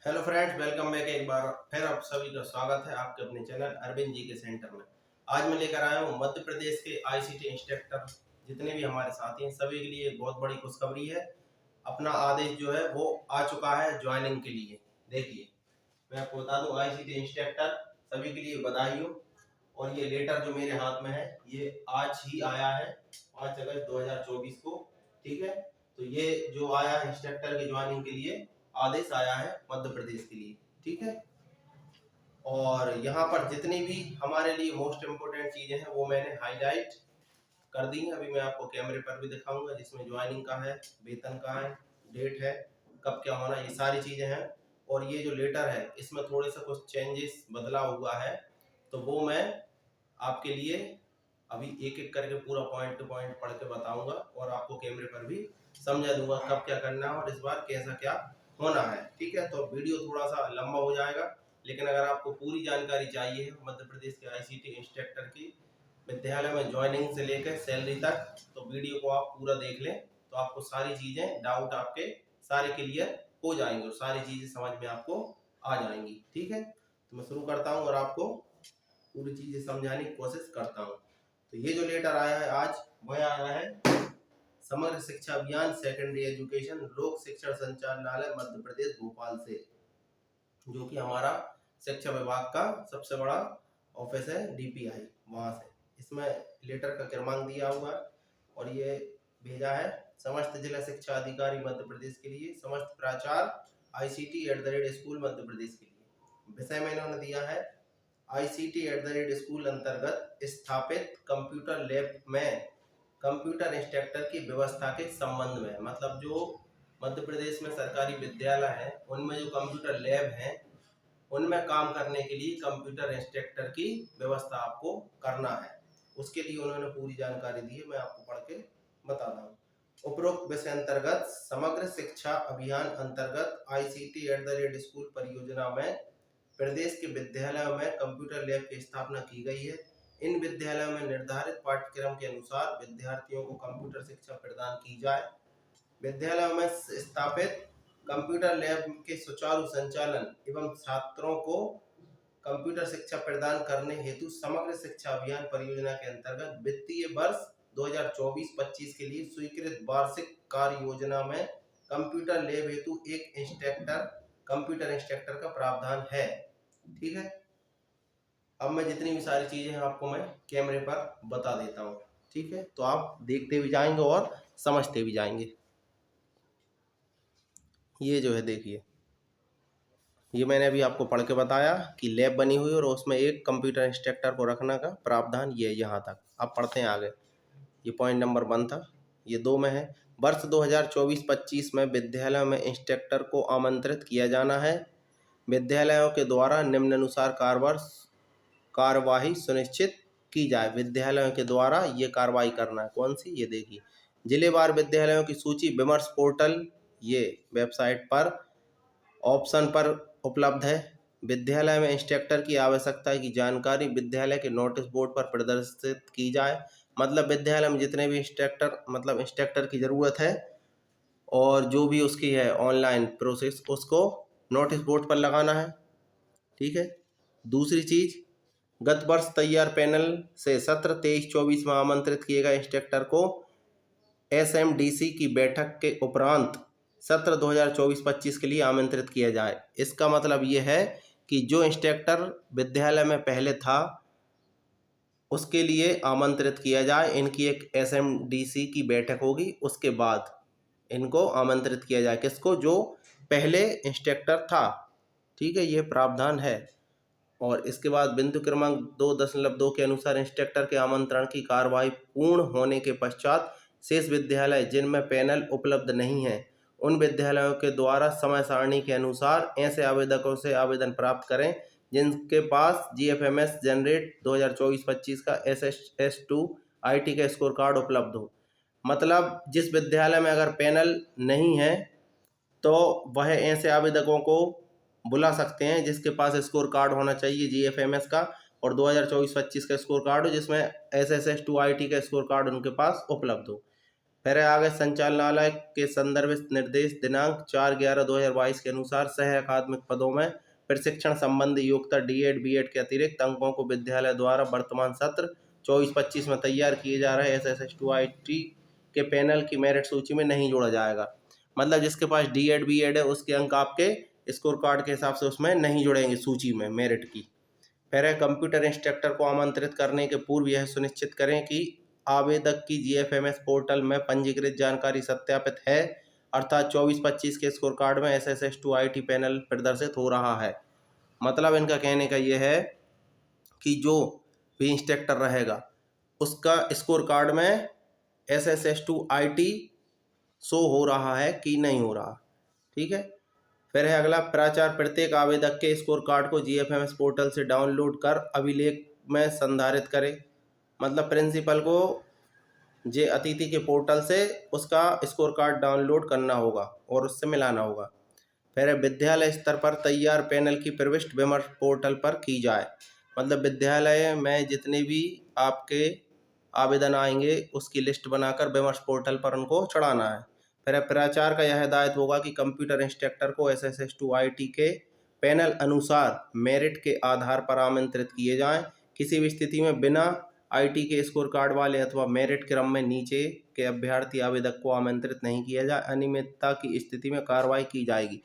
Hello friends, welcome back. एक बार फिर आप सभी का स्वागत है आपके अपने चैनल अरविंद जी के सेंटर में। आज मैं लेकर आया हूँ मध्य प्रदेश के आईसीटी इंस्ट्रक्टर जितने भी हमारे साथी हैं सभी के लिए बहुत बड़ी खुशखबरी है। अपना आदेश जो है वो आ चुका है ज्वाइनिंग के लिए। देखिए, मैं आपको बता दूं, आईसीटी इंस्ट्रक्टर सभी के लिए बधाई हो। और ये लेटर जो मेरे हाथ में है ये आज ही आया है, 5 अगस्त 2024 को। ठीक है, तो ये जो आया है इंस्ट्रक्टर की ज्वाइनिंग के लिए आदेश आया है मध्य प्रदेश के लिए। ठीक है, और यहाँ पर जितनी भी हमारे लिए मोस्ट इम्पोर्टेंट चीजें हैं वो मैंने हाईलाइट कर दी हैं। अभी मैं आपको कैमरे पर भी दिखाऊंगा, जिसमें ज्वाइनिंग का है, वेतन का है, डेट है, कब क्या होना, ये सारी चीजें हैं। और ये जो लेटर है इसमें थोड़े सा कुछ चेंजेस बदला हुआ है, तो वो मैं आपके लिए अभी एक एक करके पूरा पॉइंट टू पॉइंट पढ़ के बताऊंगा और आपको कैमरे पर भी समझा दूंगा कब क्या करना है और इस बार कैसा क्या होना है। ठीक है, तो वीडियो थोड़ा सा लंबा हो जाएगा, लेकिन अगर आपको पूरी जानकारी चाहिए मध्य प्रदेश के आईसीटी इंस्ट्रक्टर की विद्यालय में ज्वाइनिंग से लेकर सैलरी तक, तो वीडियो को आप पूरा देख लें तो आपको सारी चीजें, डाउट आपके सारे क्लियर हो जाएंगे और सारी चीजें समझ में आपको आ जाएंगी। ठीक है, तो मैं शुरू करता हूँ और आपको पूरी चीजें समझाने की कोशिश करता हूँ। तो ये जो लेटर आया है आज, वह आया है समग्र शिक्षा अभियान सेकेंडरी एजुकेशन लोक शिक्षण संचालनालय मध्य प्रदेश भोपाल से, जो कि हमारा शिक्षा विभाग का सबसे बड़ा ऑफिस है, डीपीआई, वहां से इसमें लेटर का क्रमांक दिया हुआ है और ये भेजा है समस्त जिला शिक्षा अधिकारी मध्य प्रदेश के लिए, समस्त प्राचार्य ICT स्कूल मध्य प्रदेश के लिए। विषय में इन्होंने दिया है ICT स्कूल अंतर्गत स्थापित कंप्यूटर लैब में कंप्यूटर इंस्ट्रक्टर की व्यवस्था के संबंध में। मतलब जो मध्य प्रदेश में सरकारी विद्यालय हैं उनमें जो कंप्यूटर लैब हैं उनमें काम करने के लिए कंप्यूटर इंस्ट्रक्टर की व्यवस्था आपको करना है, उसके लिए उन्होंने पूरी जानकारी दी है। मैं आपको पढ़ के बता रहा हूँ। उपरोक्त विषय अंतर्गत समग्र शिक्षा अभियान अंतर्गत ICT स्कूल परियोजना में प्रदेश के विद्यालयों में कंप्यूटर लैब की स्थापना की गई है। इन विद्यालयों में निर्धारित पाठ्यक्रम के अनुसार विद्यार्थियों को कंप्यूटर शिक्षा प्रदान की जाए। विद्यालयों में स्थापित कंप्यूटर लैब के सुचारू संचालन एवं छात्रों को कंप्यूटर शिक्षा प्रदान करने हेतु समग्र शिक्षा अभियान परियोजना के अंतर्गत वित्तीय वर्ष 2024-25 के लिए स्वीकृत वार्षिक कार्य योजना में कंप्यूटर लैब हेतु एक कंप्यूटर इंस्ट्रक्टर का प्रावधान है। ठीक है, अब मैं जितनी भी सारी चीजें हैं आपको मैं कैमरे पर बता देता हूँ। ठीक है, तो आप देखते भी जाएंगे और समझते भी जाएंगे। ये जो है देखिए, ये मैंने अभी आपको पढ़ के बताया कि लैब बनी हुई और उसमें एक कंप्यूटर इंस्ट्रक्टर को रखने का प्रावधान ये यहाँ तक। अब पढ़ते हैं आगे। ये पॉइंट नंबर 1 था, ये 2 में है। वर्ष 2024-25 में विद्यालयों में इंस्ट्रक्टर को आमंत्रित किया जाना है। विद्यालयों के द्वारा निम्नानुसार कार्यवाही सुनिश्चित की जाए। विद्यालयों के द्वारा ये कार्रवाई करना है, कौन सी, ये देखिए, जिलेवार विद्यालयों की सूची विमर्श पोर्टल, ये वेबसाइट पर ऑप्शन पर उपलब्ध है। विद्यालय में इंस्ट्रक्टर की आवश्यकता की जानकारी विद्यालय के नोटिस बोर्ड पर प्रदर्शित की जाए। मतलब विद्यालय में जितने भी इंस्ट्रक्टर की ज़रूरत है और जो भी उसकी है ऑनलाइन प्रोसेस, उसको नोटिस बोर्ड पर लगाना है। ठीक है, दूसरी चीज़, गत वर्ष तैयार पैनल से सत्र 23-24 में आमंत्रित किए गए इंस्ट्रक्टर को SMDC की बैठक के उपरांत सत्र 2024-25 के लिए आमंत्रित किया जाए। इसका मतलब ये है कि जो इंस्ट्रक्टर विद्यालय में पहले था उसके लिए आमंत्रित किया जाए। इनकी एक SMDC की बैठक होगी, उसके बाद इनको आमंत्रित किया जाए। किसको? जो पहले इंस्ट्रक्टर था। ठीक है, ये प्रावधान है। और इसके बाद बिंदु क्रमांक 2.2 के अनुसार इंस्ट्रक्टर के आमंत्रण की कार्रवाई पूर्ण होने के पश्चात शेष विद्यालय जिनमें पैनल उपलब्ध नहीं है उन विद्यालयों के द्वारा समय सारणी के अनुसार ऐसे आवेदकों से आवेदन प्राप्त करें जिनके पास GFMS जनरेट 2024-25 का SS2 IT का स्कोर कार्ड उपलब्ध हो। मतलब जिस विद्यालय में अगर पैनल नहीं है तो वह ऐसे आवेदकों को बुला सकते हैं जिसके पास स्कोर कार्ड होना चाहिए GFMS का और 2024-25 का स्कोर कार्ड हो, जिसमें SSS2 IT का स्कोर कार्ड उनके पास उपलब्ध हो। फिर आगे संचालनालय के संदर्भित निर्देश दिनांक 4/11/2022 के अनुसार सह अकादमिक पदों में प्रशिक्षण संबंधी योग्यता डीएड बीएड के अतिरिक्त अंकों को विद्यालय द्वारा वर्तमान सत्र 24-25 में तैयार किए जा रहे SSS2IT के पैनल की मेरिट सूची में नहीं जोड़ा जाएगा। मतलब जिसके पास डीएड बीएड है उसके अंक आपके स्कोर कार्ड के हिसाब से उसमें नहीं जुड़ेंगे सूची में मेरिट की। फिर है कंप्यूटर इंस्ट्रक्टर को आमंत्रित करने के पूर्व यह सुनिश्चित करें कि आवेदक की GFMS पोर्टल में पंजीकृत जानकारी सत्यापित है, अर्थात 24-25 के स्कोर कार्ड में SSS2IT पैनल प्रदर्शित हो रहा है। मतलब इनका कहने का यह है कि जो भी इंस्ट्रक्टर रहेगा उसका स्कोर कार्ड में SSS2IT शो हो रहा है कि नहीं हो रहा। ठीक है। फिर है अगला, प्राचार्य प्रत्येक आवेदक के स्कोर कार्ड को GFMS पोर्टल से डाउनलोड कर अभिलेख में संधारित करे। मतलब प्रिंसिपल को जे अतिथि के पोर्टल से उसका स्कोर कार्ड डाउनलोड करना होगा और उससे मिलाना होगा। फिर विद्यालय स्तर पर तैयार पैनल की प्रविष्ट विमर्श पोर्टल पर की जाए। मतलब विद्यालय में जितने भी आपके आवेदन आएंगे उसकी लिस्ट बनाकर विमर्श पोर्टल पर उनको चढ़ाना है। फिर प्राचार्य का यह दायित्व होगा कि कंप्यूटर इंस्ट्रक्टर को SSS2IT के पैनल अनुसार मेरिट के आधार पर आमंत्रित किए जाएं। किसी भी स्थिति में बिना IT के स्कोर कार्ड वाले अथवा मेरिट क्रम में नीचे के अभ्यर्थी आवेदक को आमंत्रित नहीं किया जाए। अनियमितता की स्थिति में कार्रवाई की जाएगी।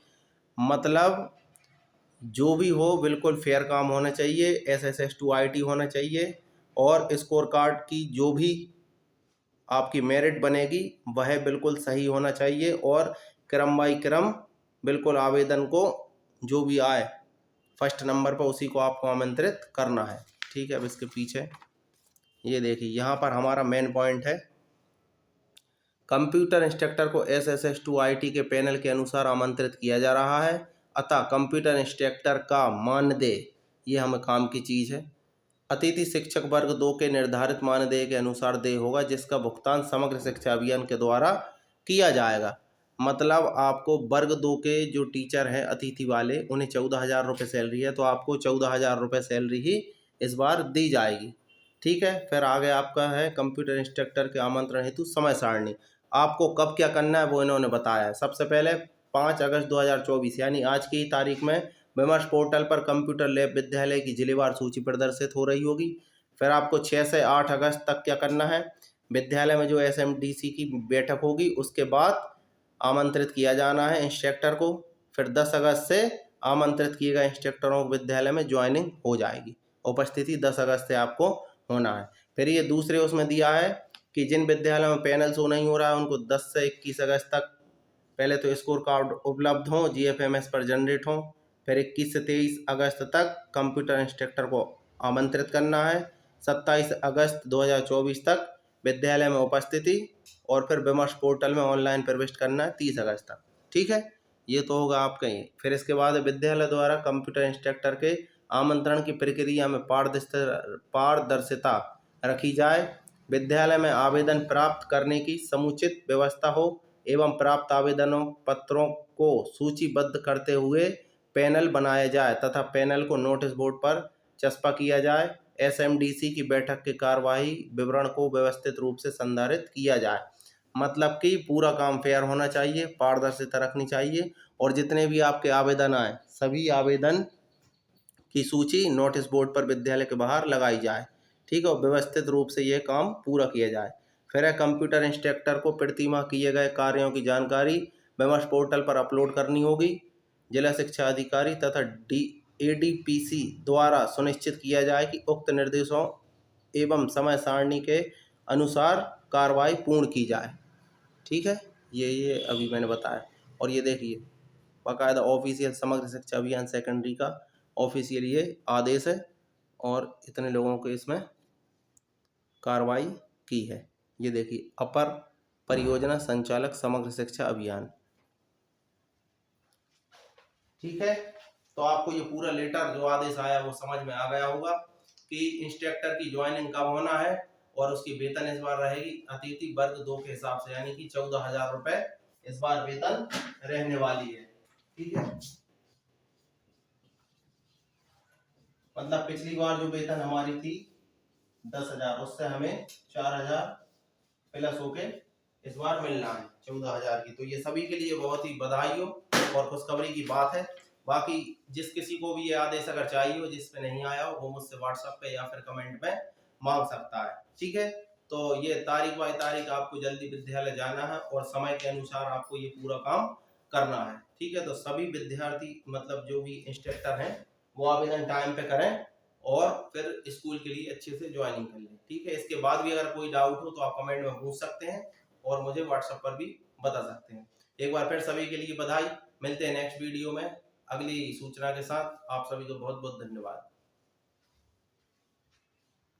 मतलब जो भी हो बिल्कुल फेयर काम होना चाहिए, SSS2IT होना चाहिए और स्कोर कार्ड की जो भी आपकी मेरिट बनेगी वह बिल्कुल सही होना चाहिए और क्रम बाई क्रम बिल्कुल आवेदन को जो भी आए फर्स्ट नंबर पर उसी को आपको आमंत्रित करना है। ठीक है। अब इसके पीछे ये देखिए, यहाँ पर हमारा मेन पॉइंट है, कंप्यूटर इंस्ट्रक्टर को SSS2IT के पैनल के अनुसार आमंत्रित किया जा रहा है, अतः कंप्यूटर इंस्ट्रक्टर का मानदेय, ये हमें काम की चीज़ है, अतिथि शिक्षक वर्ग 2 के निर्धारित मानदेय के अनुसार देय होगा, जिसका भुगतान समग्र शिक्षा अभियान के द्वारा किया जाएगा। मतलब आपको वर्ग 2 के जो टीचर हैं अतिथि वाले, उन्हें 14,000 रुपये सैलरी है तो आपको 14,000 रुपये सैलरी ही इस बार दी जाएगी। ठीक है। फिर आगे आपका है कंप्यूटर इंस्ट्रक्टर के आमंत्रण हेतु समय सारणी। आपको कब क्या करना है वो इन्होंने बताया है। सबसे पहले 5 अगस्त 2024 यानी आज की तारीख में विमर्श पोर्टल पर कंप्यूटर लैब विद्यालय की जिलेवार सूची प्रदर्शित हो रही होगी। फिर आपको 6 से 8 अगस्त तक क्या करना है, विद्यालय में जो SMDC की बैठक होगी उसके बाद आमंत्रित किया जाना है इंस्ट्रक्टर को। फिर 10 अगस्त से आमंत्रित किए गए इंस्ट्रक्टरों को विद्यालय में ज्वाइनिंग हो जाएगी। उपस्थिति 10 अगस्त से आपको होना है। फिर ये दूसरे उसमें दिया है कि जिन विद्यालयों में पैनल शो नहीं हो रहा है उनको 10 से 21 अगस्त तक पहले तो स्कोर कार्ड उपलब्ध हों, GFMS पर जनरेट हों। फिर 21 से 23 अगस्त तक कंप्यूटर इंस्ट्रक्टर को आमंत्रित करना है। 27 अगस्त 2024 तक विद्यालय में उपस्थिति और फिर विमर्श पोर्टल में ऑनलाइन प्रविष्ट करना है 30 अगस्त तक। ठीक है। ये तो होगा आपका ही। फिर इसके बाद विद्यालय द्वारा कंप्यूटर इंस्ट्रक्टर के आमंत्रण की प्रक्रिया में पारदर्शिता रखी जाए, विद्यालय में आवेदन प्राप्त करने की समुचित व्यवस्था हो एवं प्राप्त आवेदनों पत्रों को सूचीबद्ध करते हुए पैनल बनाया जाए तथा पैनल को नोटिस बोर्ड पर चस्पा किया जाए। SMDC की बैठक के कार्यवाही विवरण को व्यवस्थित रूप से संधारित किया जाए। मतलब कि पूरा काम फेयर होना चाहिए, पारदर्शिता रखनी चाहिए और जितने भी आपके आवेदन आए सभी आवेदन की सूची नोटिस बोर्ड पर विद्यालय के बाहर लगाई जाए। ठीक है। व्यवस्थित रूप से यह काम पूरा किया जाए। फिर है कंप्यूटर इंस्ट्रक्टर को प्रतिमाह किए गए कार्यों की जानकारी विमर्श पोर्टल पर अपलोड करनी होगी। जिला शिक्षा अधिकारी तथा ADPC द्वारा सुनिश्चित किया जाए कि उक्त निर्देशों एवं समय सारणी के अनुसार कार्रवाई पूर्ण की जाए। ठीक है। ये अभी मैंने बताया। और ये देखिए बाकायदा ऑफिशियल समग्र शिक्षा अभियान सेकेंडरी का ऑफिशियल ये आदेश है और इतने लोगों को इसमें कार्रवाई की है। ये देखिए अपर परियोजना संचालक समग्र शिक्षा अभियान। ठीक है। तो आपको ये पूरा लेटर जो आदेश आया वो समझ में आ गया होगा कि इंस्ट्रक्टर की ज्वाइनिंग कब होना है और उसकी वेतन इस बार रहेगी अतिथि वर्ग 2 के हिसाब से, यानी कि 14,000 रुपए इस बार वेतन रहने वाली है। ठीक है। मतलब पिछली बार जो वेतन हमारी थी 10,000, उससे हमें 4,000 प्लस होके इस बार मिलना है 14,000 की। तो ये सभी के लिए बहुत ही बधाई हो और खुशखबरी की बात है। बाकी जिस किसी को भी ये आदेश अगर चाहिए हो, जिस पे नहीं आया हो, वो मुझसे व्हाट्सएप पे या फिर कमेंट में मांग सकता है। ठीक है, तो ये तारीख बाई तारीख आपको जल्दी विद्यालय जाना है और समय के अनुसार आपको ये पूरा काम करना है। ठीक है, तो सभी विद्यार्थी मतलब जो भी इंस्ट्रक्टर हैं वो आवेदन टाइम पे करें और फिर स्कूल के लिए अच्छे से ज्वाइनिंग कर लें। ठीक है, इसके बाद भी अगर कोई डाउट हो तो आप कमेंट में पूछ सकते हैं और मुझे व्हाट्सएप पर भी बता सकते हैं। एक बार फिर सभी के लिए बधाई। मिलते हैं नेक्स्ट वीडियो में अगली सूचना के साथ। आप सभी को बहुत बहुत धन्यवाद।